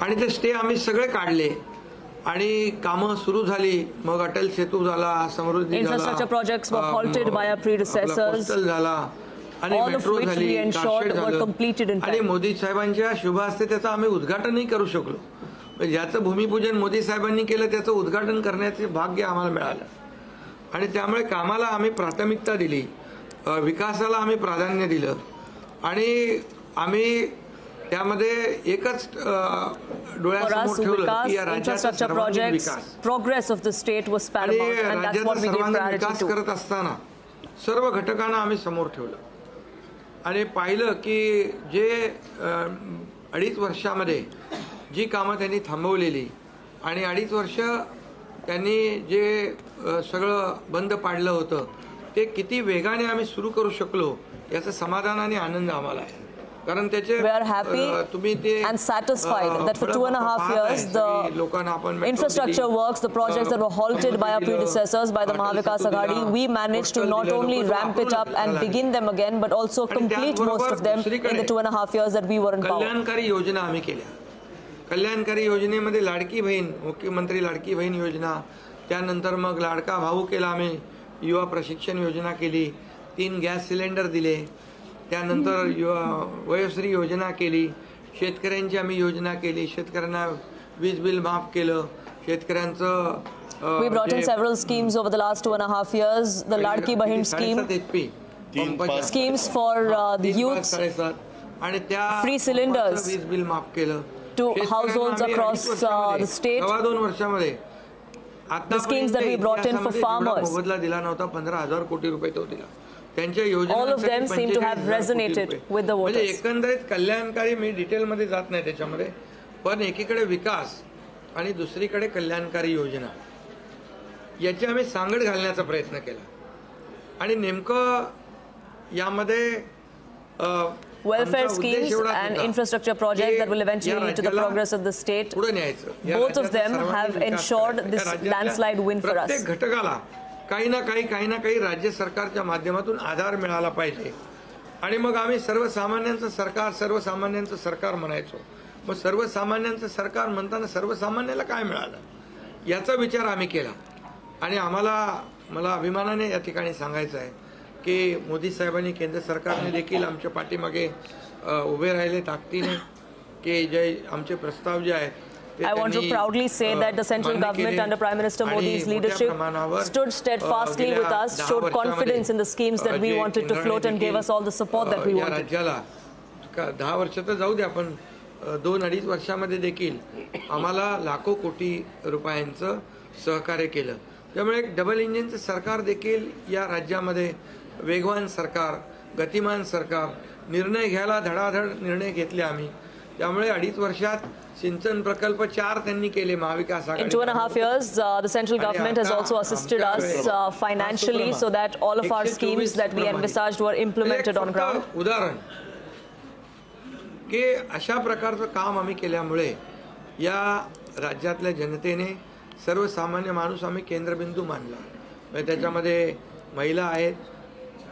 आणि ते स्टे आम्ही सगळे काढले आणि कामं सुरू झाली. मग अटल सेतू झाला, समृद्धी झाला, Infrastructure projects were halted by our predecessors. Coastal झाला आणि All of मेट्रो which झाली, we ensured कारशेड were झालं completed in आणि time. मोदी साहेबांच्या शुभ हस्ते त्याचं आम्ही उद्घाटनही करू शकलो. ज्याचं भूमिपूजन मोदी साहेबांनी केलं त्याचं उद्घाटन करण्याचे भाग्य आम्हाला मिळालं. आणि त्यामुळे कामाला आम्ही प्राथमिकता दिली, विकासाला आम्ही प्राधान्य दिलं आणि आम्ही त्यामध्ये एकच डोळ्यासमोर ठेवलं की या राज्याचा सर्वांगीण विकास. Progress of the state was आणि paramount, and that's what राज्याचा we gave सर्वांगीण priority विकास to. करत असताना सर्व घटकांना आम्ही समोर ठेवलं आणि पाहिलं की जे 2.5 वर्षामध्ये जी कामं त्यांनी थांबवलेली आणि 2.5 वर्ष त्यांनी जे सगळं बंद पाडलं होतं ते किती वेगाने आम्ही सुरू करू शकलो याचं समाधान आणि आनंद आम्हाला आहे. कारण त्याचे We are happy तुम्ही ते and satisfied that for 2.5 years the infrastructure works, the projects that were halted by our predecessors, by the Mahavikas Aghadi, we managed to not only ramp it up and begin them again, but also complete most of them in the 2.5 years that we were in power. कल्याणकारी योजना आम्ही केल्या. कल्याणकारी योजनेमध्ये लाडकी बहीण, मुख्यमंत्री लाडकी बहीण योजना, त्यानंतर मग लाडका भाऊ केला आम्ही, युवा प्रशिक्षण योजना केली, 3 गॅस सिलेंडर दिले, त्यानंतर वयोश्री योजना केली, शेतकऱ्यांची आम्ही योजना केली, शेतकऱ्यांना वीज बिल माफ केलं, शेतकऱ्यांचं We brought in several schemes over the last 2.5 years. The Ladki Bahin scheme, schemes for the youth, आणि त्या free cylinders वीज बिल माफ केलं to households across the state. 2 वर्षामध्ये The schemes that we brought in for farmers. मोबदला दिला नव्हता, 15,000 कोटी रुपये तो दिला. त्यांच्या All of them seem to have resonated with the म्हणजे voters. एकंदरीत कल्याणकारी, मी डिटेलमध्ये जात नाही त्याच्यामध्ये, पण एकीकडे विकास आणि दुसरीकडे कल्याणकारी योजना याची आम्ही सांगड घालण्याचा प्रयत्न केला आणि नेमकं यामध्ये Welfare schemes and infrastructure projects that will eventually lead to the progress of the state. Both of them have ensured this landslide win for us. प्रत्येक घटकाला काही ना काही राज्य सरकारच्या माध्यमातून आधार मिळाला पाहिजे आणि मग आम्ही सर्वसामान्यांचं सरकार म्हणायचो. मग सर्वसामान्यांचं सरकार म्हणताना सर्वसामान्याला काय मिळालं याचा विचार आम्ही केला आणि मला अभिमानाने या ठिकाणी सांगायचं आहे की मोदी साहेबांनी, केंद्र सरकारने देखील आमच्या पाठीमागे उभे राहिले ताकदीने की जे आमचे प्रस्ताव जे आहेत. I want to proudly say that the central government under Prime Minister Modi's leadership stood steadfastly with us, showed confidence in the schemes that we wanted to float and gave us all the support that we wanted. राज्याला 10 वर्ष तर जाऊ दे, आपण 2-2.5 वर्षामध्ये देखील आम्हाला लाखो कोटी रुपयांचं सहकार्य केलं. त्यामुळे एक डबल इंजिनचं सरकार देखील या राज्यामध्ये, वेगवान सरकार, गतिमान सरकार, निर्णय घ्यायला धडाधड निर्णय घेतले आम्ही. त्यामुळे 2.5 वर्षात सिंचन प्रकल्प 4 त्यांनी केले महाविकास आघाडी. In 2.5 years, the central government has also assisted us financially so that all of our schemes that we envisaged were implemented on ground. उदाहरण की अशा प्रकारचं काम आम्ही केल्यामुळे या राज्यातल्या जनतेने, सर्वसामान्य माणूस आम्ही केंद्रबिंदू मानला. म्हणजे त्याच्यामध्ये महिला आहेत,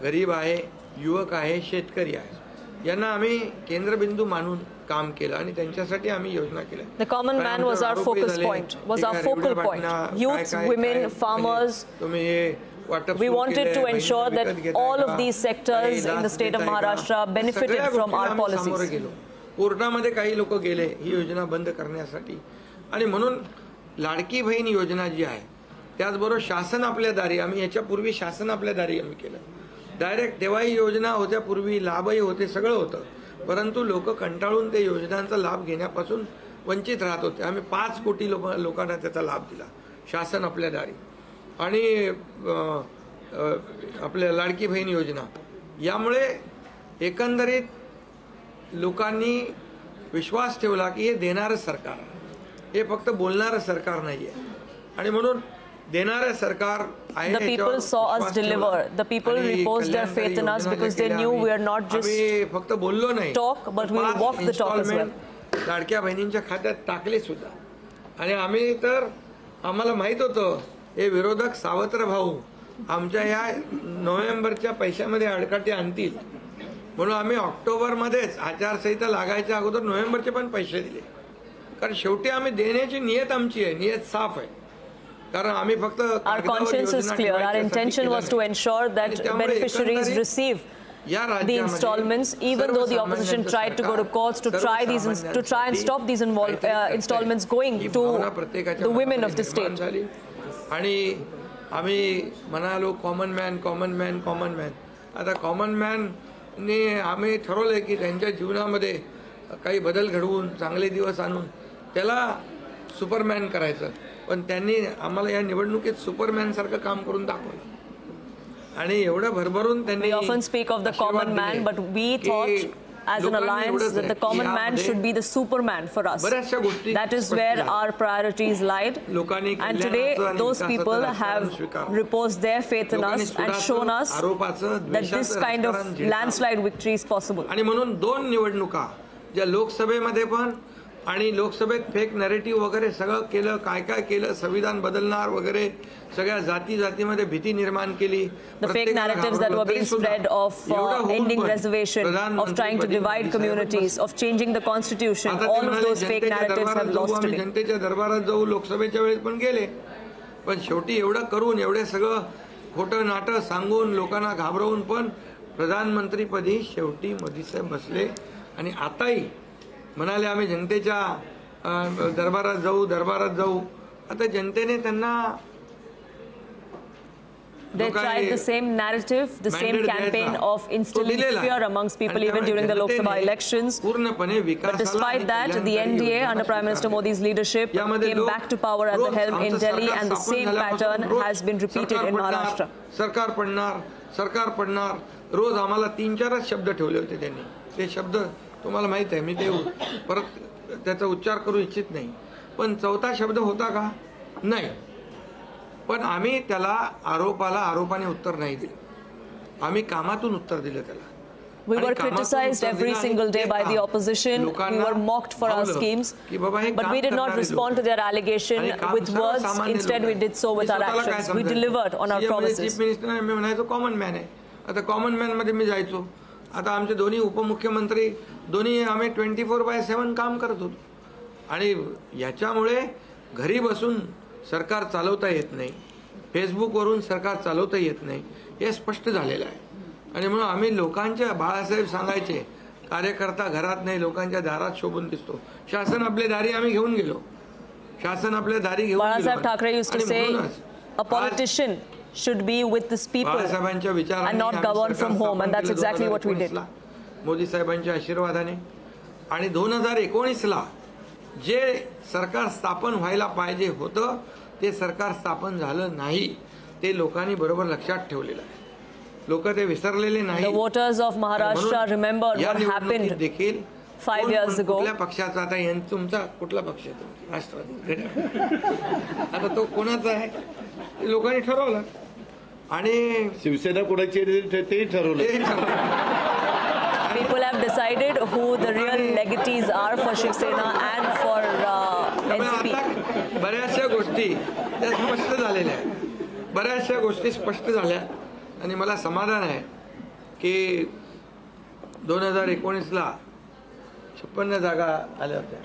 गरीब आहे, युवक आहे, शेतकरी आहे, यांना आम्ही केंद्रबिंदू मानून काम केलं आणि त्यांच्यासाठी आम्ही योजना केल्या. The common man was our focus point, was our focal point. Youth, women, farmers. We wanted to ensure that all of these sectors in the state of Maharashtra benefited from our policies. कोर्टामध्ये काही लोक गेले ही योजना बंद करण्यासाठी आणि म्हणून लाडकी बहीण योजना जी आहे त्याचबरोबर शासन आपल्या दारी, आम्ही याच्यापूर्वी शासन आपल्या दारी आम्ही केलं. डायरेक्ट तेव्हाही योजना होत्या, पूर्वी लाभही होते, सगळं होतं, परंतु लोक कंटाळून ते योजनांचा लाभ घेण्यापासून वंचित राहत होते. आम्ही 5 कोटी लोकांना त्याचा लाभ दिला, शासन आपल्या दारी. आणि आपल्या लाडकी बहीण योजना यामुळे एकंदरीत लोकांनी विश्वास ठेवला की हे देणारं सरकार आहे, हे फक्त बोलणारं सरकार नाही आहे. आणि म्हणून देणारं सरकार आहे. The people saw us deliver. The people reposed their faith in us because they knew we are not just फक्त बोललो नाही, talk, but we walk the talk as well. लाडक्या बहिणींच्या खात्यात टाकले सुद्धा. आणि आम्ही तर, आम्हाला माहित होतं हे विरोधक सावत्र भाऊ आमच्या या नोव्हेंबरच्या पैशामध्ये अडकाटी आणतील, म्हणून आम्ही ऑक्टोबरमध्येच आचारसंहिता लागायच्या अगोदर नोव्हेंबरचे पण पैसे दिले. कारण शेवटी आम्ही देण्याची नियत आमची आहे, नियत साफ आहे. कारण आम्ही फक्त Our conscience is clear. Our intention was to ensure that beneficiaries receive the installments, even though the opposition tried to go to courts to try and stop these installments going to the women of the state. आणि आम्ही म्हणालो common man. आता common मॅनने आम्ही ठरवलंय की त्यांच्या जीवनामध्ये काही बदल घडवून चांगले दिवस आणून त्याला सुपरमॅन करायचं. पण त्यांनी आम्हाला या निवडणुकीत सुपरमॅन सारखं काम करून दाखवलं आणि एवढं भरभरून त्यांनी. We often speak of the common man, but we thought as an alliance that the common man should be the superman for us. That is where our priorities lied. And today those people have reposed their faith in us and shown us that this kind of landslide victory is possible. आणि म्हणून 2 निवडणुका ज्या लोकसभेमध्ये पण आणि लोकसभेत fake narrative वगैरे सगळं केलं, काय केलं, संविधान बदलणार वगैरे, सगळ्या जातीमध्ये भीती निर्माण केली. The fake narratives that were being spread of ending reservation, of trying to divide communities, of changing the constitution, all of those fake narratives have lost today. जनतेच्या दरबारात जाऊ लोकसभेच्या वेळेस पण गेले, पण शेवटी एवढं करून एवढे सगळं खोटं नाटं सांगून लोकांना घाबरवून पण प्रधानमंत्रीपदी शेवटी मोदी साहेब बसले. आणि आताही म्हणाले आम्ही जनतेच्या दरबारात जाऊ. आता जनतेने त्यांना They tried the same narrative, the same campaign of instilling fear amongst people even during the Lok Sabha elections. But despite that, the NDA under Prime Minister Modi's leadership came back to power at the helm in Delhi, and the same pattern has been repeated in Maharashtra. सरकार पडणार रोज आम्हाला 3-4 शब्द ठेवले होते त्यांनी. ते शब्द तुम्हाला माहित आहे, मी ते परत त्याचा उच्चार करू इच्छित नाही. पण 4था शब्द होता का? नाही. पण आम्ही त्याला आरोपाने उत्तर नाही दिले, आम्ही कामातून उत्तर दिलं त्याला. We were criticized every single day by the opposition. We were mocked for our schemes, but we did not respond to their allegation with words. Instead, we did so with our actions. We delivered on our promises. Chief minister मी म्हणायचो common man आहे. आता common man मध्ये मी जायचो. आता आमचे दोन्ही उपमुख्यमंत्री दोन्ही आम्ही 24/7 काम करत होतो. आणि याच्यामुळे घरी बसून सरकार चालवता येत नाही, फेसबुकवरून सरकार चालवता येत नाही, हे स्पष्ट झालेलं आहे. आणि म्हणून आम्ही लोकांच्या, बाळासाहेब सांगायचे, कार्यकर्ता घरात नाही लोकांच्या दारात शोभून दिसतो. शासन आपले दारी आम्ही घेऊन गेलो, शासन आपल्या दारी घेऊन गेलो. Balasaheb Thackeray used to say a politician should be with his people and not govern from home, and that's exactly what we did. Modi साहेबांच्या आशीर्वादाने आणि 2019ला जे सरकार स्थापन व्हायला पाहिजे होतं ते सरकार स्थापन झालं नाही. ते लोकांनी बरोबर लक्षात ठेवलेलं आहे, लोक ते विसरलेले नाही. The voters of Maharashtra remembered what happened देखील 5 years ago. कुठल्या पक्षाचा, आता तुमचा कुठला पक्ष आहे? राष्ट्रवादी. आता तो कोणाचा आहे लोकांनी ठरवलं आणि शिवसेना कोणाची तेही ठरवलं. People have decided who the real legatees are for Shiv Sena and for NCP. बऱ्याचशा गोष्टी त्या स्पष्ट झालेल्या आहेत, बऱ्याचशा गोष्टी स्पष्ट झाल्या. आणि मला समाधान आहे की 2019ला 56 जागा आल्या होत्या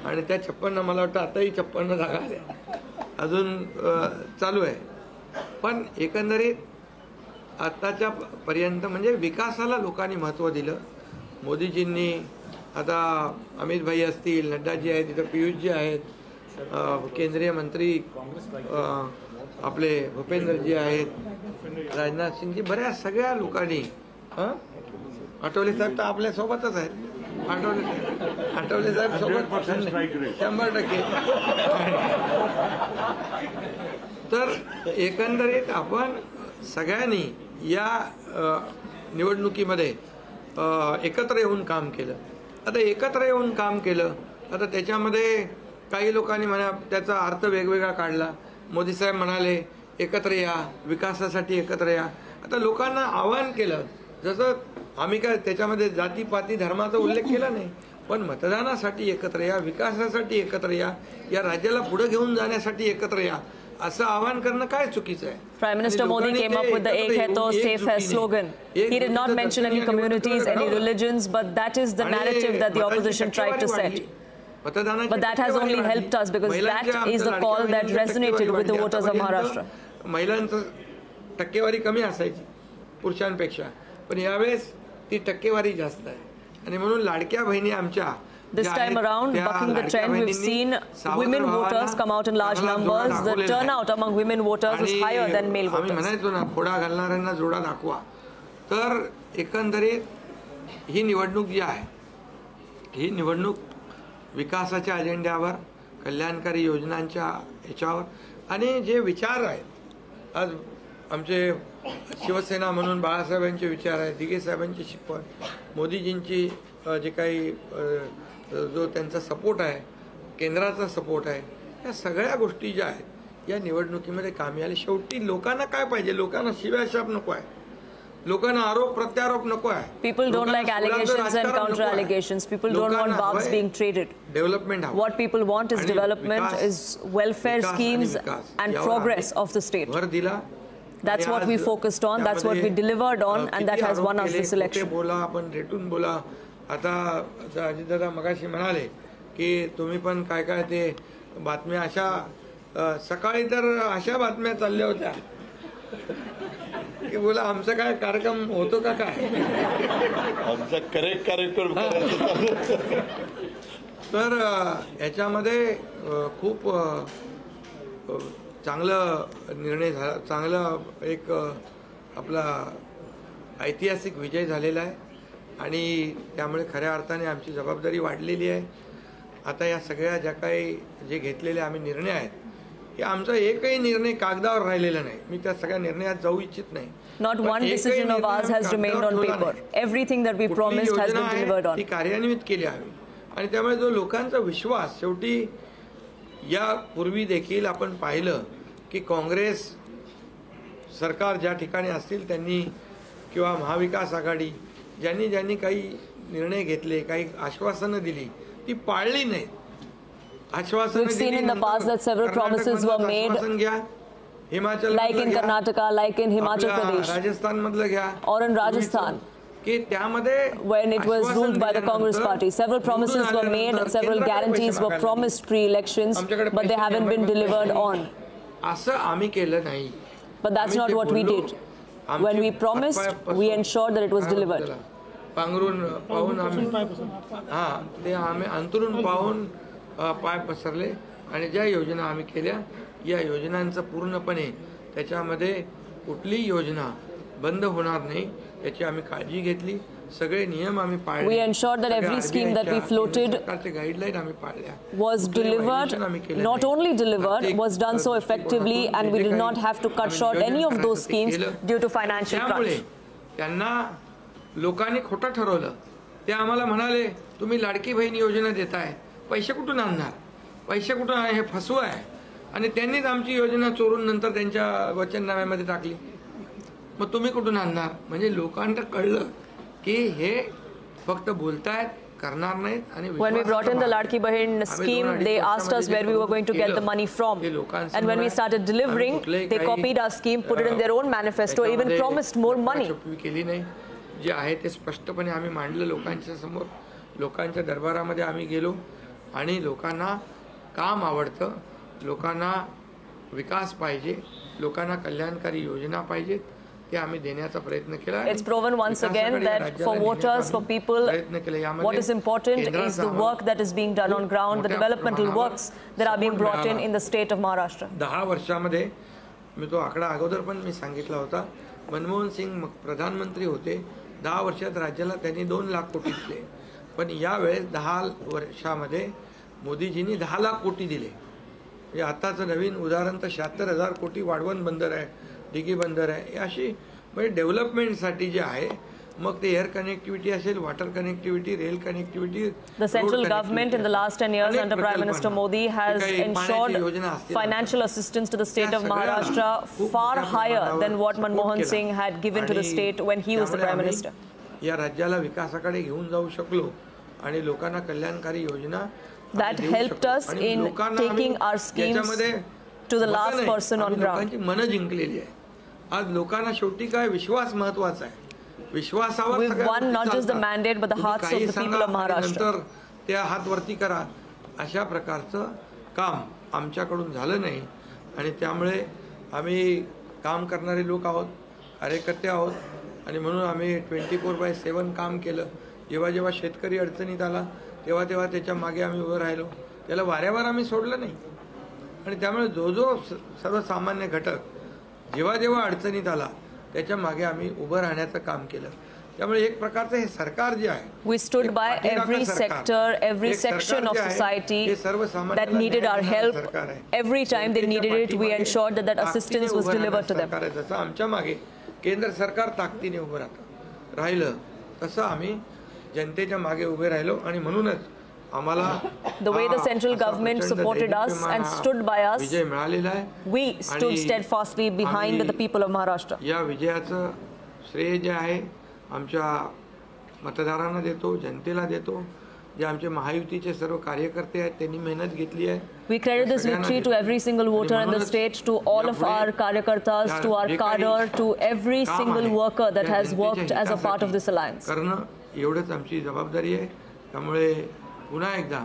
आणि त्या 56 मला वाटतं आताही 56 जागा आल्या, अजून चालू आहे. पण एकंदरीत आताच्या पर्यंत म्हणजे विकासाला लोकांनी महत्त्व दिलं. मोदीजींनी, आता अमित भाई असतील, नड्डाजी आहेत, इथं पियुषजी आहेत, केंद्रीय मंत्री आपले भूपेंद्रजी आहेत, राजनाथ सिंगजी, बऱ्याच सगळ्या लोकांनी, आठवले साहेब तर आपल्या सोबतच आहेत, आठवले साहेब सोबत 100%. तर एकंदरीत आपण सगळ्यांनी या निवडणुकीमध्ये एकत्र येऊन काम केलं. आता एकत्र येऊन काम केलं, आता त्याच्यामध्ये काही लोकांनी म्हणा त्याचा अर्थ वेगवेगळा काढला. मोदी साहेब म्हणाले एकत्र या, विकासासाठी एकत्र या. आता लोकांना आवाहन केलं, जसं आम्ही काय त्याच्यामध्ये जातीपाती धर्माचा उल्लेख केला नाही, पण मतदानासाठी एकत्र या, विकासासाठी एकत्र या, या राज्याला पुढे घेऊन जाण्यासाठी एकत्र या, असं आवाहन करणं काय चुकीचं आहे. Prime Minister Modi came up with the Ek Hai To Safe Hai slogan. He did not mention any communities, any religions, but that is the narrative that the opposition tried to set. मतदानाची But that has टक्केवारी only वाढली. helped us because महिलांच्या that is the आमच्या call लाडक्या that बहिणींची resonated टक्केवारी with the वाढली. voters of आतापर्यंत Maharashtra. महिलांचं टक्केवारी कमी असायची पुरुषांपेक्षा, पण यावेळेस ती टक्केवारी जास्त आहे आणि म्हणून लाडक्या बहिणी आमच्या This ज्या time आहेत, around, त्या bucking the लाडक्या trend, we've बहिणींनी seen सावत्र women भावांना voters come out in large चांगला जोडा numbers. The दाखवलेला आहे. turnout among women voters is आणि higher than male आम्ही voters. म्हणायचो ना, फोडा घालणाऱ्यांना जोडा दाखवा. तर एकंदरीत ही निवडणूक जी आहे, ही निवडणूक विकासाच्या अजेंड्यावर, कल्याणकारी योजनांच्या ह्याच्यावर आणि जे विचार आहेत, आज आमचे शिवसेना म्हणून बाळासाहेबांचे विचार आहेत, दिघे साहेबांची शिकवण, मोदीजींची जे काही जो त्यांचा सपोर्ट आहे, केंद्राचा सपोर्ट आहे, या सगळ्या गोष्टी ज्या आहेत या निवडणुकीमध्ये कामी आले. शेवटी लोकांना काय पाहिजे? लोकांना शिव्याशाप नको आहे, लोकांना आरोप प्रत्यारोप नको आहे. People don't like allegations and counter allegations. People don't want barbs being traded. Development हवं. What people want is आणि development, विकास, is welfare विकास आणि schemes विकास and यावर progress आम्ही of the state. भर दिला. That's आणि what आज we focused on, that's what we त्यामध्ये, delivered on, and that किती has आरोप won us केले, this election. खोटे बोला, आपण रेटून बोला. आता अजितदादा मगाशी म्हणाले की तुम्ही पण काय काय ते बातम्या अशा सकाळी तर अशा बातम्या चालल्या होत्या की बोला आमचा काय कार्यक्रम होतो का काय. आमचा करेक्ट कार्यक्रम करायचा. तर याच्यामध्ये खूप चांगलं निर्णय झाला, चांगला एक आपला ऐतिहासिक विजय झालेला आहे आणि त्यामुळे खऱ्या अर्थाने आमची जबाबदारी वाढलेली आहे. आता या सगळ्या ज्या काही जे घेतलेले आम्ही निर्णय आहेत, की आमचा एकही निर्णय कागदावर राहिलेला नाही. मी त्या सगळ्या निर्णयात जाऊ इच्छित नाही. Not पण one एकही decision of निर्णय ours has आम्ही remained on कागदावर ठेवला paper. नाही. Everything that we कुठली promised has योजना been आहे, delivered on. ती कार्यान्वित केली आम्ही आणि त्यामुळे जो लोकांचा विश्वास, शेवटी यापूर्वी देखील आपण पाहिलं की काँग्रेस सरकार ज्या ठिकाणी असतील त्यांनी किंवा महाविकास आघाडी ज्यांनी ज्यांनी काही निर्णय घेतले, काही आश्वासनं दिली, ती पाळली नाहीत. आश्वासनं We've seen दिली, in the नंतर past that several promises were कर्नाटकमधलं made, आश्वासन घ्या, Himachal like in Karnataka, like in Himachal Pradesh, Rajasthan मधलं घ्या, or in Rajasthan, की त्यामध्ये when it was आश्वासन ruled by the Congress दिल्यानंतर, party. Several promises were निवडून made, आल्यानंतर several केंद्राकडे guarantees पैसे were मागायला promised pre-elections, आमच्याकडे but they पैसे haven't been नाही, delivered on. असं आम्ही केलं नाही. But that's आम्ही not ते what we बोललो. did. आमची When we promised, हातपाय we ensured that it was काय म्हणतात delivered. त्याला? पांघरून पाहून आम्ही ते आम्ही अंतरून पाहून पाय पसरले आणि ज्या योजना आम्ही केल्या, या योजनांचं पूर्णपणे त्याच्यामध्ये कुठलीही योजना बंद होणार नाही याची आम्ही काळजी घेतली. सगळे नियम आम्ही पाळले. We ensured that every scheme that we floated guideline आम्ही पाळल्या. was delivered, not only delivered, was done so effectively, and we did not have to cut short any of those schemes due to financial त्यामुळे crunch. त्यांना लोकांनी खोटं ठरवलं. ते आम्हाला म्हणाले तुम्ही लाडकी बहीण योजना देताय, पैसे कुठून आणणार, पैसे कुठून आहे, हे फसवं आहे. आणि त्यांनीच आमची योजना चोरून नंतर त्यांच्या वचननाम्यामध्ये टाकली. मग तुम्ही कुठून आणणार? म्हणजे लोकांना कळलं की हे फक्त बोलतायत, करणार नाहीत. आणि When we brought in the Ladki Bahin scheme, they asked us where we were going to get the money from. And when we started delivering, they copied our scheme, put it in their own manifesto, even promised more money. केली नाही. जे आहे ते स्पष्टपणे आम्ही मांडलं लोकांच्या समोर. लोकांच्या दरबारामध्ये आम्ही गेलो आणि लोकांना काम आवडतं, लोकांना विकास पाहिजे, लोकांना कल्याणकारी योजना पाहिजेत, ते आम्ही देण्याचा प्रयत्न केला. It's proven once again that for voters, for people, what is important is the work that is being done on ground, the developmental works that are being brought in the state of Maharashtra. 10 वर्षामध्ये मी तो आकडा अगोदर पण मी सांगितला होता. मनमोहन सिंग प्रधानमंत्री होते, 10 वर्षात राज्याला त्यांनी 2 लाख कोटी दिले. पण यावेळेस 10 वर्षामध्ये मोदीजींनी 10 लाख कोटी दिले. हे आताचं नवीन उदाहरण तर 76,000 कोटी वाढवण बंदर आहे, डिगी बंदर आहे. अशी म्हणजे डेव्हलपमेंटसाठी जे आहे, मग ते एअर कनेक्टिव्हिटी असेल, water connectivity, rail connectivity. The central government in the last 10 years under Prime Minister Modi has ensured financial assistance to the state of Maharashtra far higher than what Manmohan Singh had given to the state when he was the Prime Minister. या राज्याला विकासाकडे घेऊन जाऊ शकलो आणि लोकांना कल्याणकारी योजना that helped us in taking our schemes to the last person on ground. लोकांची मनं जिंकलेली आहे. आज लोकांना शेवटी काय विश्वास महत्वाचा आहे. विश्वासावर We've won not just the mandate but the hearts of the people of Maharashtra. नंतर त्या हात वरती करा, अशा प्रकारचं काम आमच्याकडून झालं नाही आणि त्यामुळे आम्ही काम करणारे लोक आहोत, कार्यकर्ते आहोत आणि म्हणून आम्ही 24/7 काम केलं. जेव्हा जेव्हा शेतकरी अडचणीत आला तेव्हा तेव्हा त्याच्या मागे आम्ही उभं राहिलो. त्याला वाऱ्यावर आम्ही सोडलं नाही आणि त्यामुळे जो सर्वसामान्य घटक जेव्हा जेव्हा अडचणीत आला त्याच्या मागे आम्ही उभं राहण्याचं काम केलं. त्यामुळे एक प्रकारचं हे सरकार जे आहे, We stood by every sector, every section of society that needed our help. Every time they needed it, we ensured that assistance was delivered to them. जसं आमच्या मागे केंद्र सरकार ताकदीने उभं राहिलं तसं आम्ही जनतेच्या मागे उभे राहिलो आणि म्हणूनच आम्हाला The way the central government supported us and stood by us, विजय मिळालेला आहे. we stood steadfastly behind the people of Maharashtra. या विजयाचं श्रेय जे आहे आमच्या मतदारांना देतो, जनतेला देतो. जे आमचे महायुतीचे सर्व कार्यकर्ते आहेत त्यांनी मेहनत घेतली आहे. We credit this victory to every single voter in the state, to all of our karyakartas, to our cadre, to every single worker that has worked as a part of this alliance. करणं एवढंच आमची जबाबदारी आहे. त्यामुळे पुन्हा एकदा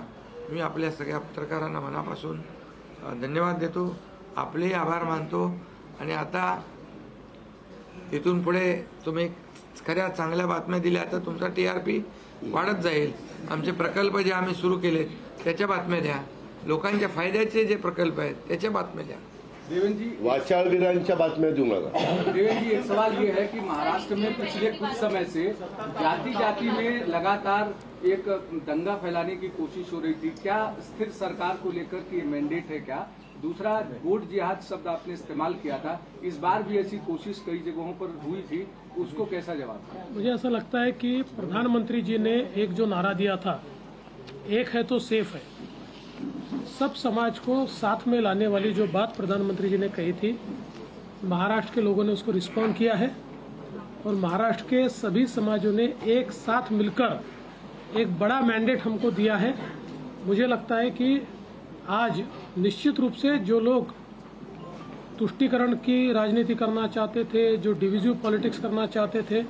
मी आपल्या सगळ्या पत्रकारांना मनापासून धन्यवाद देतो, आपले आभार मानतो आणि आता इथून पुढे तुम्ही खऱ्या चांगल्या बातम्या दिल्या तर तुमचा TRP वाढत जाईल. आमचे प्रकल्प जे आम्ही सुरू केलेत त्याच्या बातम्या द्या, लोकांच्या फायद्याचे जे प्रकल्प आहेत त्याच्या बातम्या द्या. देवेंद्र जी, वाचाळवीरांच्या बातम्या देऊ नका. देवेंद्र जी, एक सवाल ये है कि महाराष्ट्र में पिछले कुछ समय से जाति जाति में लगातार एक दंगा फैलाने की कोशिश हो रही थी. क्या स्थिर सरकार को लेकर की मैंडेट है क्या? दूसरा, वोट जिहाद शब्द आपने इस्तेमाल किया था, इस बार भी ऐसी कोशिश कई जगहों पर हुई थी, उसको कैसा जवाब? मुझे ऐसा लगता है कि प्रधानमंत्री जी ने एक जो नारा दिया था, एक है तो सेफ है, सब समाज को साथ में लाने वाली जो बात प्रधानमंत्री जी ने कही थी, महाराष्ट्र के लोगों ने उसको रिस्पॉन्ड किया है और महाराष्ट्र के सभी समाजों ने एक साथ मिलकर एक बड़ा मैंडेट हमको दिया है. मुझे लगता है कि आज निश्चित रूप से जो लोग तुष्टीकरण की राजनीति करना चाहते थे, जो डिविजिव पॉलिटिक्स करना चाहते थे,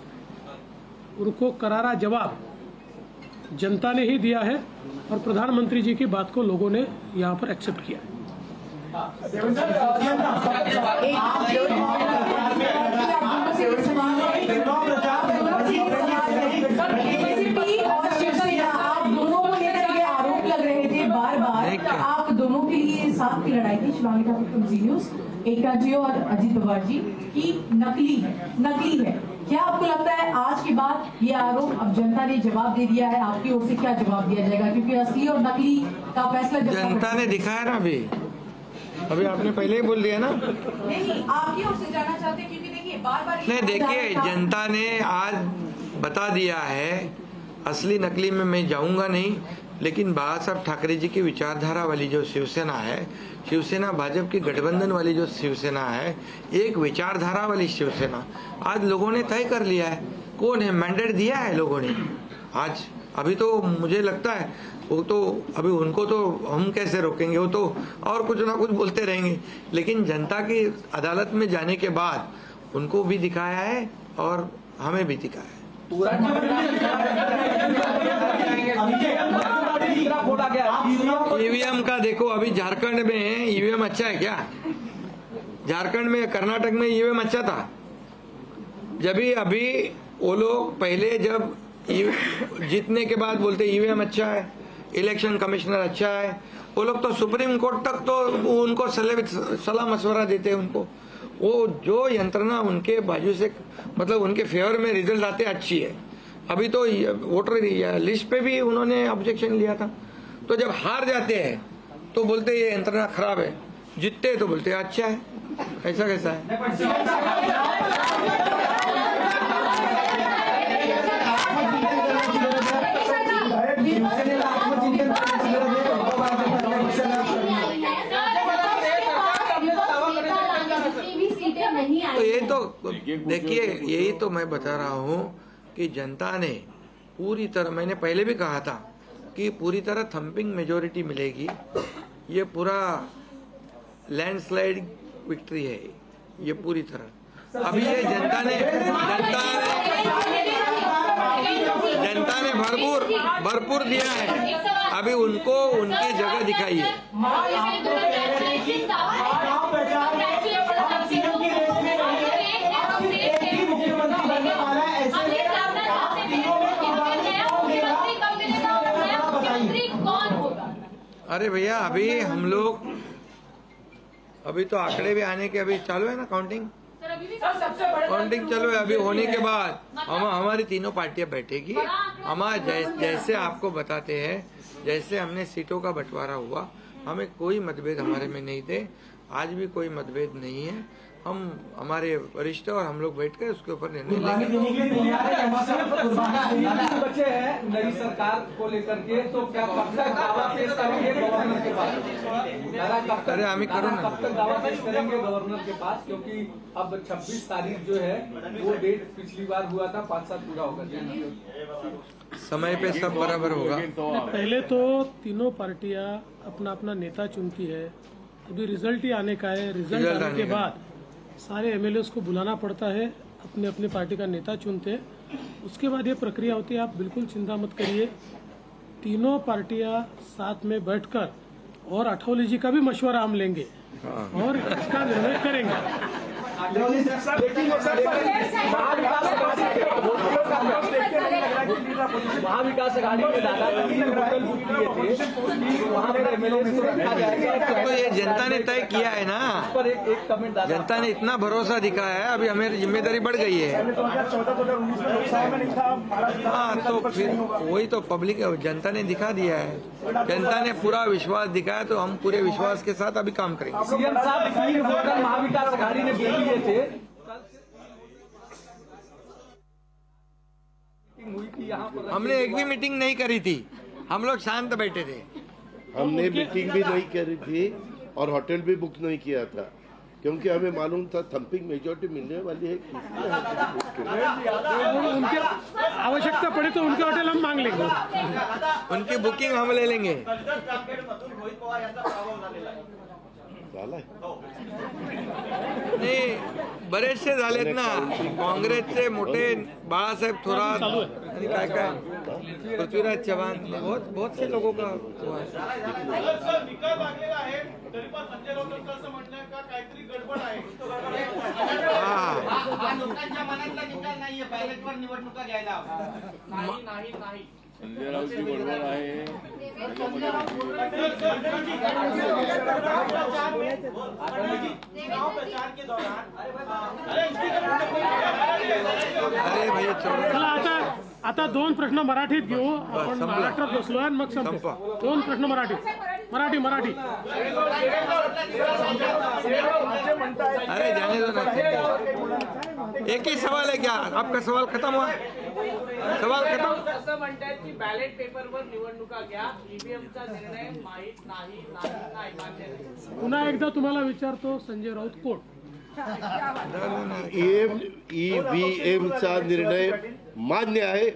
उनको करारा जवाब जनता ने ही दिया है और प्रधानमंत्री जी की बात को लोगों ने यहाँ पर एक्सेप्ट किया है. आप दोनों के लिए साथ की लड़ाई थी, शिवांगी ठाकुर फ्रॉम जी न्यूज, एकता जी और अजीत पवार जी की नकली है. क्या आपको लगता है आज के बाद ये आरोप अब जनता ने जवाब दे दिया है, आपकी ओर से क्या जवाब दिया जाएगा? क्योंकि असली और नकली का फैसला जनता ने दिखाया ना. अभी आपने पहले ही बोल दिया ना. नहीं, आपकी ओर से जाना चाहते हैं क्योंकि देखिए बार-बार नहीं, देखिए जनता ने आज बता दिया है, असली नकली में मैं जाऊंगा नहीं, लेकिन बाला साहब ठाकरे जी की विचारधारा वाली जो शिवसेना है, शिवसेना भाजपा की गठबंधन वाली जो शिवसेना है, एक विचारधारा वाली शिवसेना आज लोगों ने तय कर लिया है. कौन है, मैंडेट दिया है लोगों ने आज. अभी तो मुझे लगता है वो तो अभी उनको तो हम कैसे रोकेंगे, वो तो और कुछ ना कुछ बोलते रहेंगे, लेकिन जनता की अदालत में जाने के बाद उनको भी दिखाया है और हमें भी दिखाया है. ईवीएम का देखो, अभी झारखंड में ईवीएम अच्छा है क्या? झारखंड में, कर्नाटक में ईवीएम अच्छा था. जब भी अभी वो लोग पहले जब जीतने के बाद बोलते ईवीएम अच्छा है, इलेक्शन कमिश्नर अच्छा है, वो लोग तो सुप्रीम कोर्ट तक तो उनको सलाह मशवरा देते हैं उनको. वो जो यंत्रणा उनके बाजू से, मतलब उनके फेवर में रिजल्ट आते अच्छी है. अभी तो वोटर लिस्ट पे भी उन्होंने ऑब्जेक्शन लिया था. तो जब हार जाते हैं तो बोलते ये यंत्रणा खराब है, जीतते तो बोलते अच्छा है. ऐसा कैसा है? तो ये तो देखिए, यही तो मैं बता रहा हूँ कि जनता ने पूरी तरह, मैंने पहले भी कहा था कि पूरी तरह थंपिंग मेजोरिटी मिलेगी. ये पूरा लैंडस्लाइड विक्ट्री है ये पूरी तरह. अभी ये जनता ने जनता ने भरपूर दिया है, अभी उनको उनकी जगह दिखाइए। अरे भैया अभी तो आंकड़े भी आने के अभी चालू है ना, काउंटिंग चालू है। अभी होने के बाद हमारी तीनों पार्टियां बैठेगी, हमारा जैसे आपको बताते हैं, जैसे हमने सीटों का बंटवारा हुआ, हमें कोई मतभेद हमारे में नहीं थे, आज भी कोई मतभेद नहीं है। हम हमारे वरिष्ठ और हम लोग बैठकर उसके ऊपर निर्णय लेंगे। बचे हैं नई सरकार को लेकर के, तो क्या कब तक दावा पेश करेंगे गवर्नर के पास? अरे हमें करो ना, कब तक दावा पेश करेंगे गवर्नर के पास? क्योंकि अब 26 तारीख जो है वो डेट पिछली बार हुआ था, 5 साल पूरा होगा, समय पे सब बराबर होगा। पहले तो तीनों पार्टियां अपना अपना नेता चुनती है, अभी रिजल्ट ही आने का है। रिजल्ट आने के बाद सारे एमएलएस को बुलाना पड़ता है, अपने अपने पार्टी का नेता चुनते हैं, उसके बाद ये प्रक्रिया होती है। आप बिल्कुल चिंता मत करिए, तीनों पार्टियां साथ में बैठकर और अठौली जी का भी मशवरा हम लेंगे और इसका निर्णय करेंगे। महाविकास अघाड़ी में दादा होटल बुक किए थे कि वहाँ पर एमएलए को रखा जाएगा, तो ये जनता ने तय किया है ना। पर एक कमेंट दादा, जनता ने इतना भरोसा दिखाया है, अभी हमें जिम्मेदारी बढ़ गई है। हाँ, तो फिर वही तो पब्लिक जनता ने दिखा दिया है, जनता ने पूरा विश्वास दिखाया, तो हम पूरे विश्वास के साथ अभी काम करेंगे। सीएम साहब 3 होटल महाविकास अघाड़ी ने बुक किए थे, हुई थी यहाँ पर, हमने एक भी मीटिंग नहीं करी थी, हम लोग शांत बैठे थे। हमने मीटिंग भी नहीं करी थी और होटल भी बुक नहीं किया था, क्योंकि हमें मालूम था थम्पिंग मेजोरिटी मिलने वाली है। उनके आवश्यकता पड़े तो उनके होटल हम मांग लेंगे, उनकी बुकिंग हम ले लेंगे। नाही, बरेचसे झालेत ना, काँग्रेसचे मोठे बाळासाहेब थोरात आणि काय पृथ्वीराज चव्हाण, बहुत से लोगों का हुआ है। संजय राऊतची बरोबर आहे। अरे भैया चला आता 2 प्रश्न मराठीत घेऊ, आपण महाराष्ट्रात बसलोय आणि मग संपतो। 2 प्रश्न मराठी। अरे जाने दो ना, एक ही सवाल है क्या? आपका सवाल खत्म हुआ? सवाल खत्म? असं म्हणतात की बॅलेट पेपरवर निवडणुका घ्या, ईव्हीएमचा निर्णय माहीत नाही मान्य नाही। पुन्हा एकदा तुम्हाला विचारतो, संजय राऊत कोण? ईव्हीएमचा निर्णय मान्य आहे।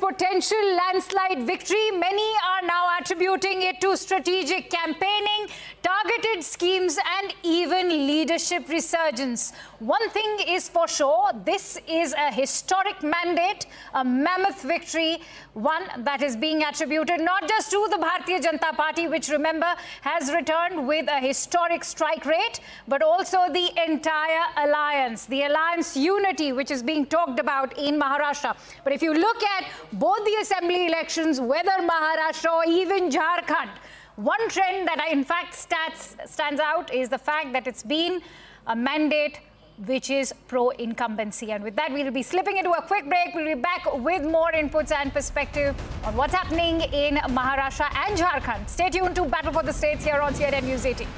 Potential landslide victory. Many are now attributing it to strategic campaigning, targeted schemes, and even leadership resurgence. One thing is for sure, this is a historic mandate, a mammoth victory, one that is being attributed not just to the Bharatiya Janata Party, which remember has returned with a historic strike rate, but also the entire alliance, the alliance unity, which is being talked about in Maharashtra. But if you look at both the assembly elections, whether Maharashtra or even Jharkhand, one trend that in fact stands out is the fact that it's been a mandate which is pro-incumbency. And with that, we'll be slipping into a quick break. We'll be back with more inputs and perspective on what's happening in Maharashtra and Jharkhand. Stay tuned to Battle for the States here on CNN News 18.